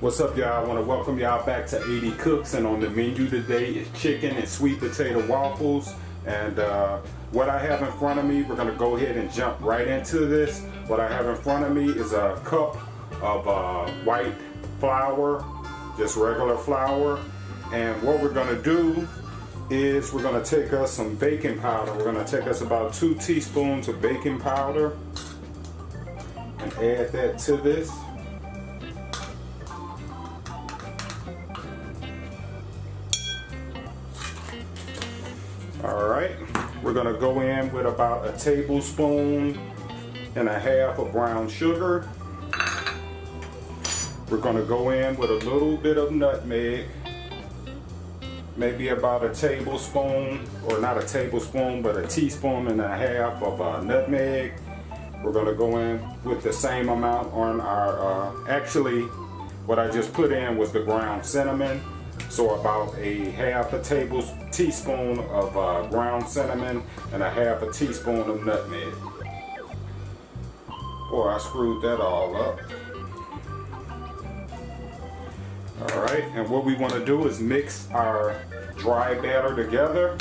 What's up, y'all? I want to welcome y'all back to 80 Cooks, and on the menu today is chicken and sweet potato waffles. And what I have in front of me, we're going to go ahead and jump right into this. What I have in front of me is a cup of white flour, just regular flour. And what we're going to do is we're going to take us some baking powder. We're going to take us about 2 teaspoons of baking powder and add that to this. Alright, we're going to go in with about a tablespoon and a half of brown sugar. We're going to go in with a little bit of nutmeg, maybe about a tablespoon, or not a tablespoon, but a teaspoon and a half of nutmeg. We're going to go in with the same amount on our, actually what I just put in was the ground cinnamon. So about a half a teaspoon of ground cinnamon and a half a teaspoon of nutmeg. Boy, I screwed that all up. Alright, and what we want to do is mix our dry batter together.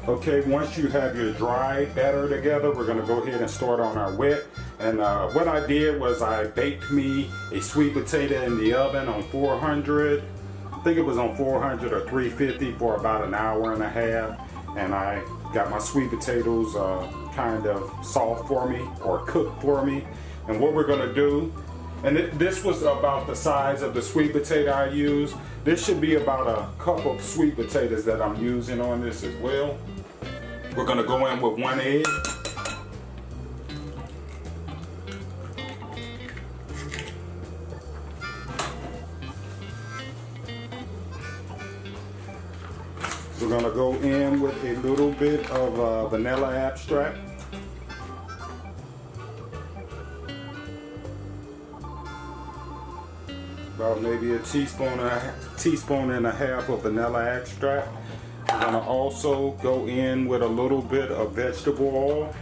Okay, once you have your dry batter together, we're going to go ahead and start on our wet. And what I did was I baked me a sweet potato in the oven on 400. I think it was on 400 or 350 for about an hour and a half. And I got my sweet potatoes kind of soft for me, or cooked for me. And what we're going to do, and this was about the size of the sweet potato I used. This should be about a cup of sweet potatoes that I'm using on this as well. We're going to go in with 1 egg. We're going to go in with a little bit of vanilla extract. About maybe a teaspoon and a half of vanilla extract. We're going to also go in with a little bit of vegetable oil.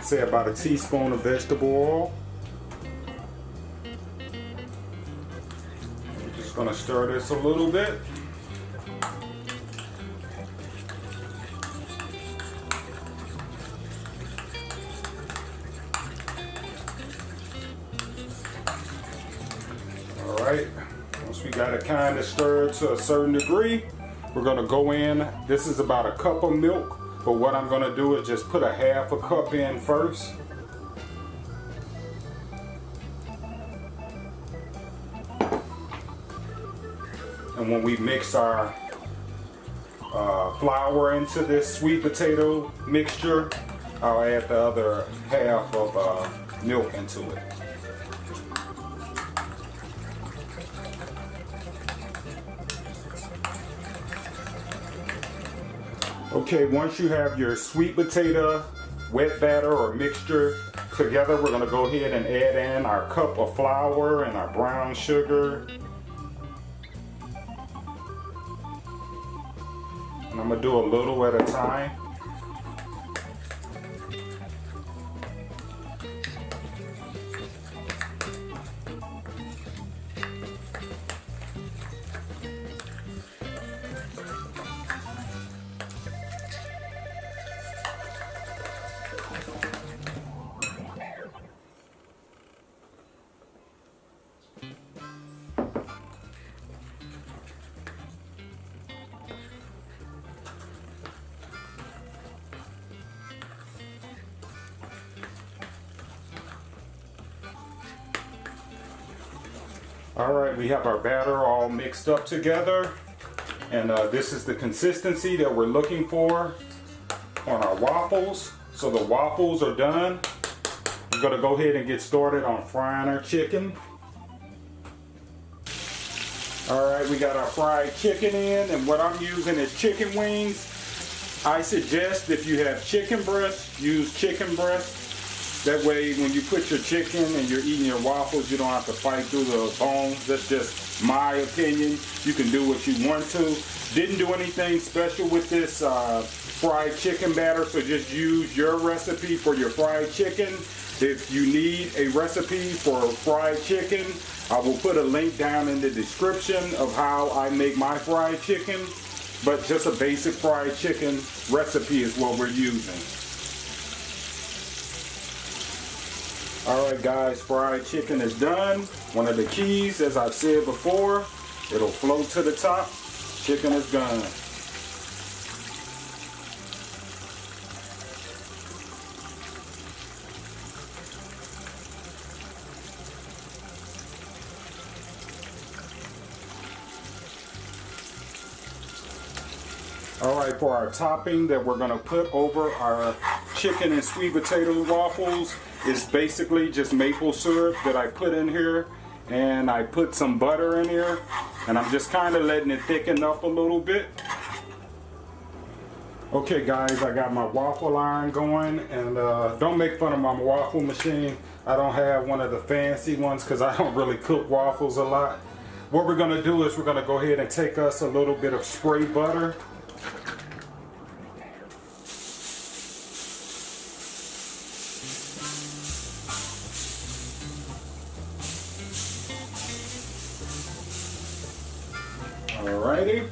Say about a teaspoon of vegetable oil. We're just going to stir this a little bit. Alright, once we got it kind of stirred to a certain degree, we're going to go in. This is about a cup of milk, but what I'm going to do is just put a half a cup in first. And when we mix our flour into this sweet potato mixture, I'll add the other half of milk into it. Okay, once you have your sweet potato wet batter or mixture together, we're going to go ahead and add in our cup of flour and our brown sugar. And I'm going to do a little at a time. Alright, we have our batter all mixed up together, and this is the consistency that we're looking for on our waffles. So the waffles are done. We're going to go ahead and get started on frying our chicken. Alright, we got our fried chicken in, and what I'm using is chicken wings. I suggest if you have chicken breast, use chicken breast. That way when you put your chicken and you're eating your waffles, you don't have to fight through the bones. That's just my opinion. You can do what you want to. Didn't do anything special with this fried chicken batter, so just use your recipe for your fried chicken. If you need a recipe for fried chicken, I will put a link down in the description of how I make my fried chicken. But just a basic fried chicken recipe is what we're using. Alright guys, fried chicken is done. One of the keys, as I've said before, it'll float to the top. Chicken is done. Alright, for our topping that we're going to put over our chicken and sweet potato waffles is basically just maple syrup that I put in here, and I put some butter in here, and I'm just kind of letting it thicken up a little bit. Okay guys, I got my waffle iron going, and don't make fun of my waffle machine. I don't have one of the fancy ones because I don't really cook waffles a lot. What we're going to do is we're going to go ahead and take us a little bit of spray butter. Alrighty,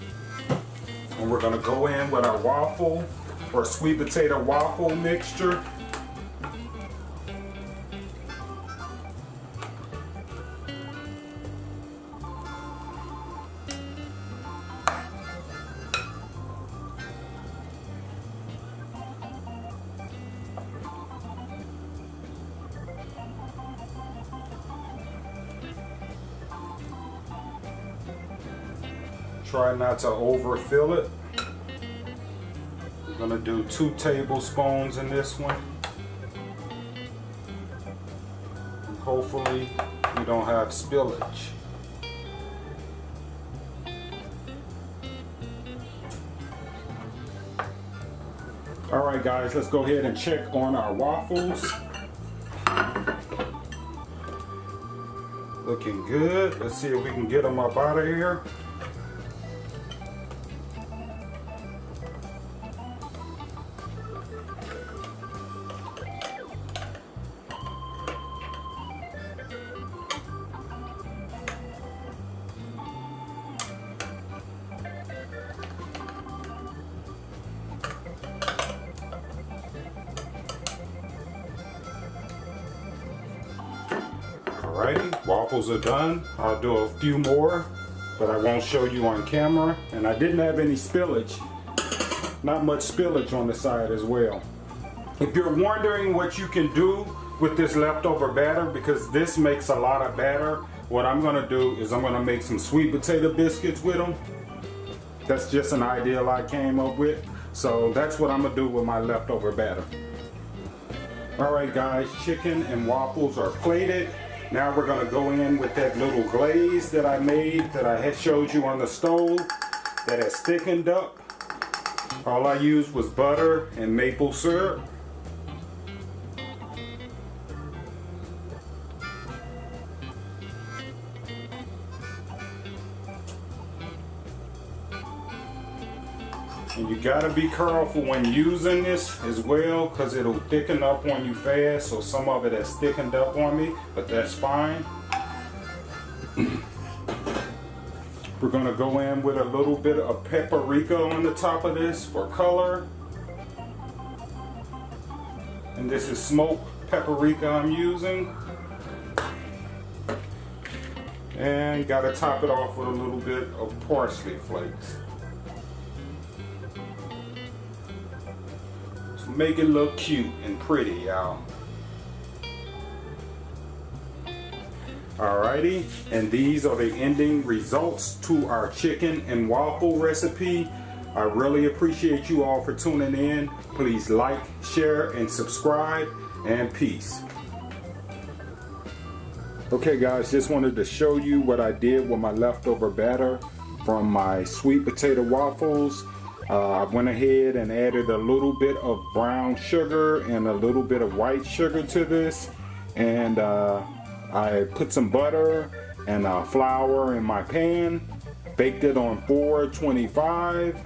and we're going to go in with our waffle or sweet potato waffle mixture. Try not to overfill it. We're going to do 2 tablespoons in this one. And hopefully we don't have spillage. Alright guys, let's go ahead and check on our waffles. Looking good. Let's see if we can get them up out of here. Alrighty, waffles are done. I'll do a few more, but I won't show you on camera. And I didn't have any spillage. Not much spillage on the side as well. If you're wondering what you can do with this leftover batter, because this makes a lot of batter, what I'm going to do is I'm going to make some sweet potato biscuits with them. That's just an idea I came up with. So that's what I'm going to do with my leftover batter. Alright guys, chicken and waffles are plated. Now we're going to go in with that little glaze that I made, that I had showed you on the stove, that has thickened up. All I used was butter and maple syrup. And you gotta be careful when using this as well, because it'll thicken up on you fast. So some of it has thickened up on me, but that's fine. We're gonna go in with a little bit of paprika on the top of this for color. And this is smoked paprika I'm using. And gotta top it off with a little bit of parsley flakes. Make it look cute and pretty, y'all. Alrighty, and these are the ending results to our chicken and waffle recipe. I really appreciate you all for tuning in. Please like, share, and subscribe, and peace. Okay guys, just wanted to show you what I did with my leftover batter from my sweet potato waffles. I went ahead and added a little bit of brown sugar and a little bit of white sugar to this, and I put some butter and flour in my pan, baked it on 425,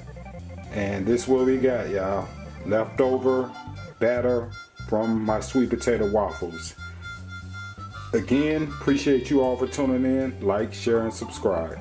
And this is what we got, y'all. Leftover batter from my sweet potato waffles. Again, appreciate you all for tuning in. Like, share, and subscribe.